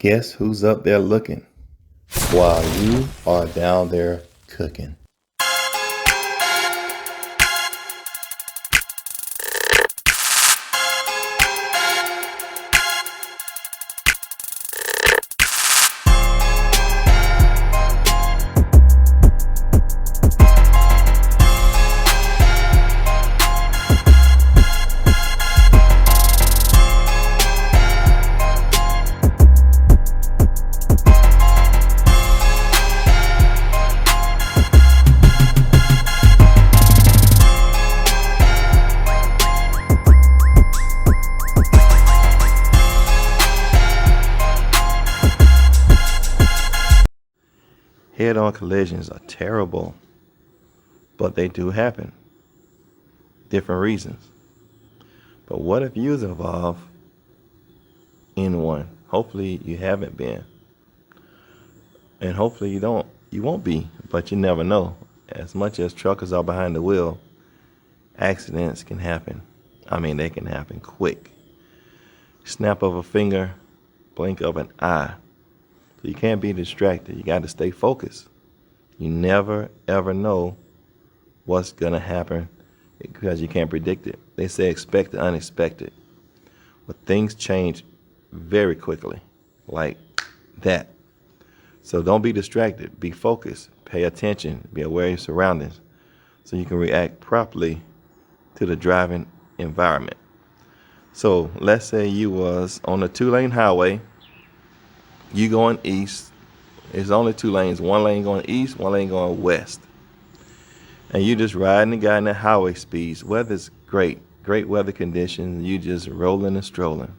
Guess who's up there looking while you are down there cooking? Head-on collisions are terrible, but they do happen. Different reasons. But what if you was involved in one? Hopefully you haven't been. And hopefully you won't be, but you never know. As much as truckers are behind the wheel, accidents can happen. They can happen quick. Snap of a finger, blink of an eye. So you can't be distracted. You got to stay focused. You never, ever know what's going to happen because you can't predict it. They say expect the unexpected. But things change very quickly, like that. So don't be distracted. Be focused. Pay attention. Be aware of your surroundings so you can react properly to the driving environment. So let's say you was on a 2-lane highway. You going east. It's only 2 lanes. 1 lane going east, 1 lane going west. And you just riding the guy in the highway speeds. Weather's great. Great weather conditions. You just rolling and strolling.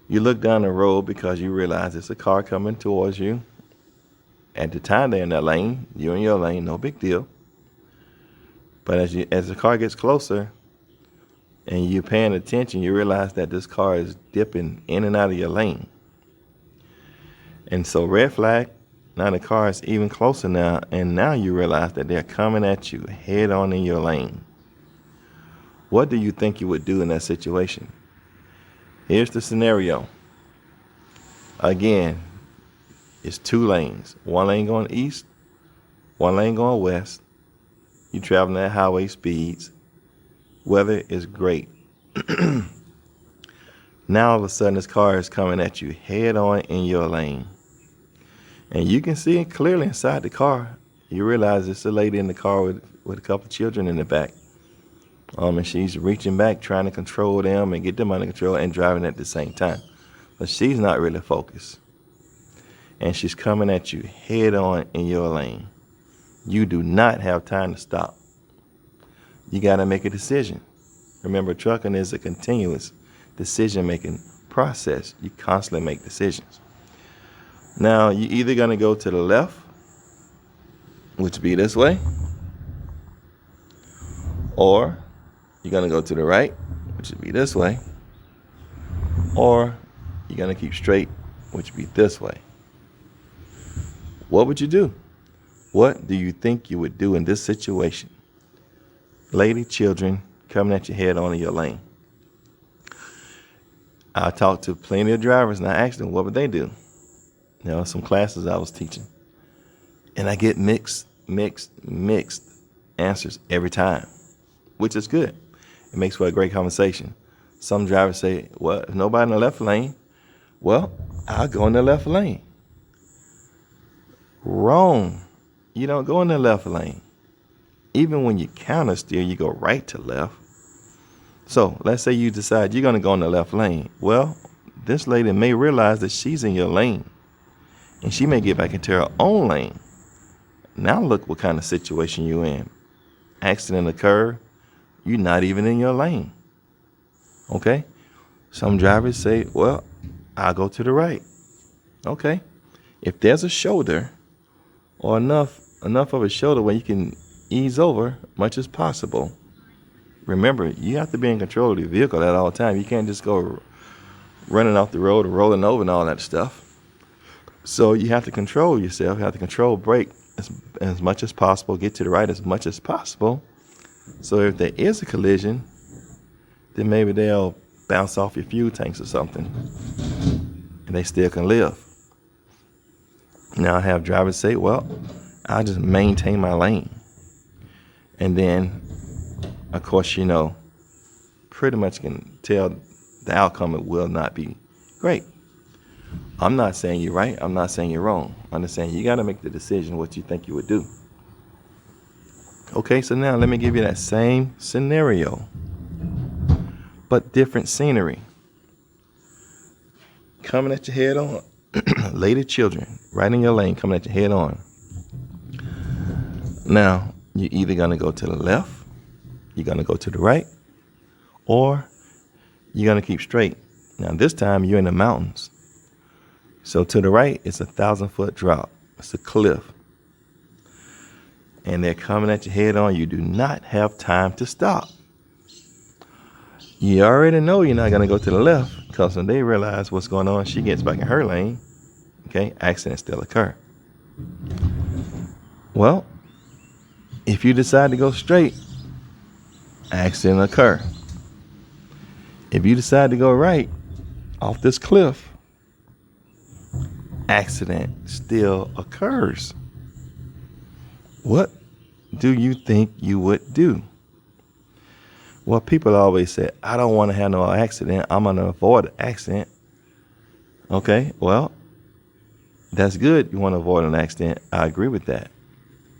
You look down the road because you realize it's a car coming towards you. At the time they're in that lane, you're in your lane, no big deal. But as the car gets closer and you're paying attention, you realize that this car is dipping in and out of your lane. And so red flag, now the car is even closer now, and now you realize that they're coming at you head on in your lane. What do you think you would do in that situation? Here's the scenario. Again, it's 2 lanes. 1 lane going east, 1 lane going west. You traveling at highway speeds. Weather is great. Now all of a sudden this car is coming at you head on in your lane. And you can see it clearly inside the car. You realize it's a lady in the car with a couple of children in the back. And she's reaching back, trying to control them and get them under control and driving at the same time. But she's not really focused. And she's coming at you head on in your lane. You do not have time to stop. You got to make a decision. Remember, trucking is a continuous decision-making process. You constantly make decisions. Now, you're either going to go to the left, which would be this way, or you're going to go to the right, which would be this way, or you're going to keep straight, which would be this way. What would you do? What do you think you would do in this situation? Lady, children coming at your head on in your lane. I talked to plenty of drivers and I asked them, what would they do? Some classes I was teaching. And I get mixed answers every time, which is good. It makes for a great conversation. Some drivers say, well, if nobody in the left lane, well, I'll go in the left lane. Wrong. You don't go in the left lane. Even when you counter steer, you go right to left. So let's say you decide you're going to go in the left lane. Well, this lady may realize that she's in your lane. And she may get back into her own lane. Now look what kind of situation you're in. Accident occurred. You're not even in your lane. Okay? Some drivers say, well, I'll go to the right. Okay? If there's a shoulder or enough of a shoulder where you can ease over much as possible. Remember, you have to be in control of the vehicle at all times. You can't just go running off the road or rolling over and all that stuff. So you have to control yourself. You have to control brake as much as possible, get to the right as much as possible. So if there is a collision, then maybe they'll bounce off your fuel tanks or something. And they still can live. Now I have drivers say, well, I'll just maintain my lane. And then, of course, pretty much can tell the outcome. It will not be great. I'm not saying you're right. I'm not saying you're wrong. I'm just saying you got to make the decision what you think you would do. Okay, so now let me give you that same scenario, but different scenery. Coming at your head on. Lady children, right in your lane, coming at your head on. Now, you're either going to go to the left, you're going to go to the right, or you're going to keep straight. Now, this time, you're in the mountains. So to the right, it's 1,000-foot drop. It's a cliff. And they're coming at your head on. You do not have time to stop. You already know you're not going to go to the left, because when they realize what's going on, she gets back in her lane. Okay, accidents still occur. Well, if you decide to go straight, accident occur. If you decide to go right off this cliff, accident still occurs. What do you think you would do? Well, people always say, I don't want to have no accident. I'm going to avoid an accident. Okay, well, that's good. You want to avoid an accident. I agree with that.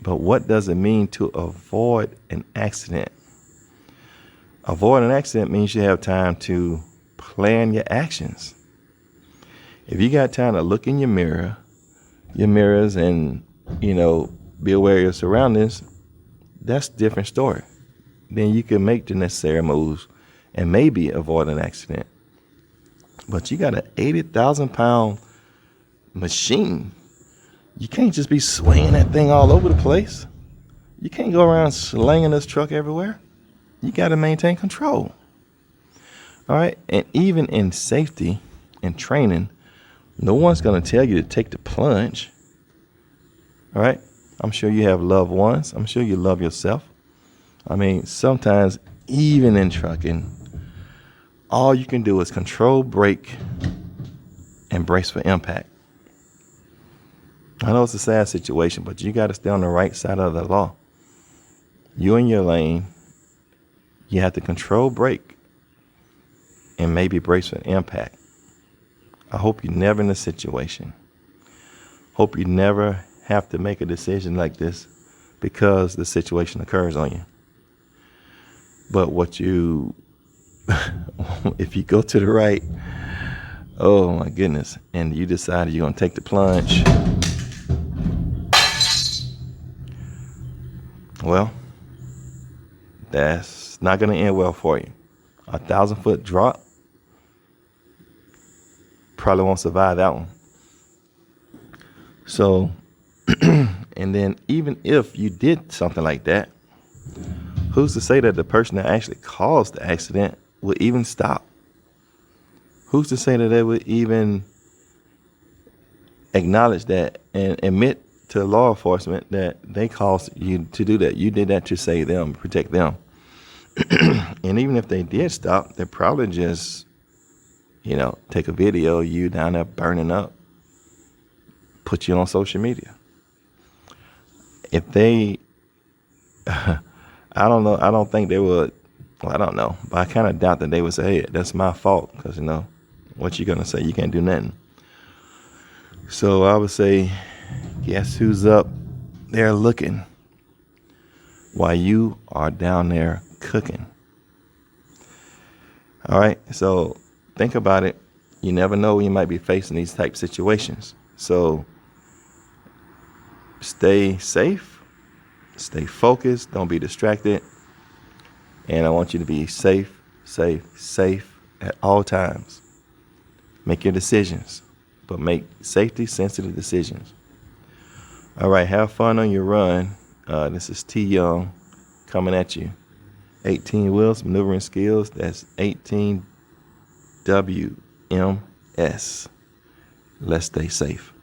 But what does it mean to avoid an accident? Avoid an accident means you have time to plan your actions. If you got time to look in your mirrors and, be aware of your surroundings, that's a different story. Then you can make the necessary moves and maybe avoid an accident. But you got an 80,000-pound machine. You can't just be swinging that thing all over the place. You can't go around slinging this truck everywhere. You got to maintain control. All right. And even in safety and training, no one's going to tell you to take the plunge. All right. I'm sure you have loved ones. I'm sure you love yourself. I mean, sometimes even in trucking, all you can do is control, brake, and brace for impact. I know it's a sad situation, but you got to stay on the right side of the law. You in your lane, you have to control, brake, and maybe brace for impact. I hope you're never in a situation. Hope you never have to make a decision like this because the situation occurs on you. But if you go to the right, oh my goodness, and you decide you're going to take the plunge, well, that's not going to end well for you. 1,000-foot drop, probably won't survive that one. So, and then even if you did something like that, who's to say that the person that actually caused the accident would even stop? Who's to say that they would even acknowledge that and admit to law enforcement that they caused you to do that? You did that to save them, protect them. And even if they did stop, they'd probably just, take a video of you down there burning up, put you on social media. If they, I don't know, I don't think they would, well, I don't know, but I kind of doubt that they would say, hey, that's my fault, because, what you going to say? You can't do nothing. So I would say, guess who's up there looking while you are down there cooking? All right, so think about it. You never know when you might be facing these type situations. So stay safe, stay focused, don't be distracted. And I want you to be safe at all times. Make your decisions, but make safety-sensitive decisions. All right, have fun on your run. This is T. Young coming at you. 18 wheels, maneuvering skills. That's 18 WMS. Let's stay safe.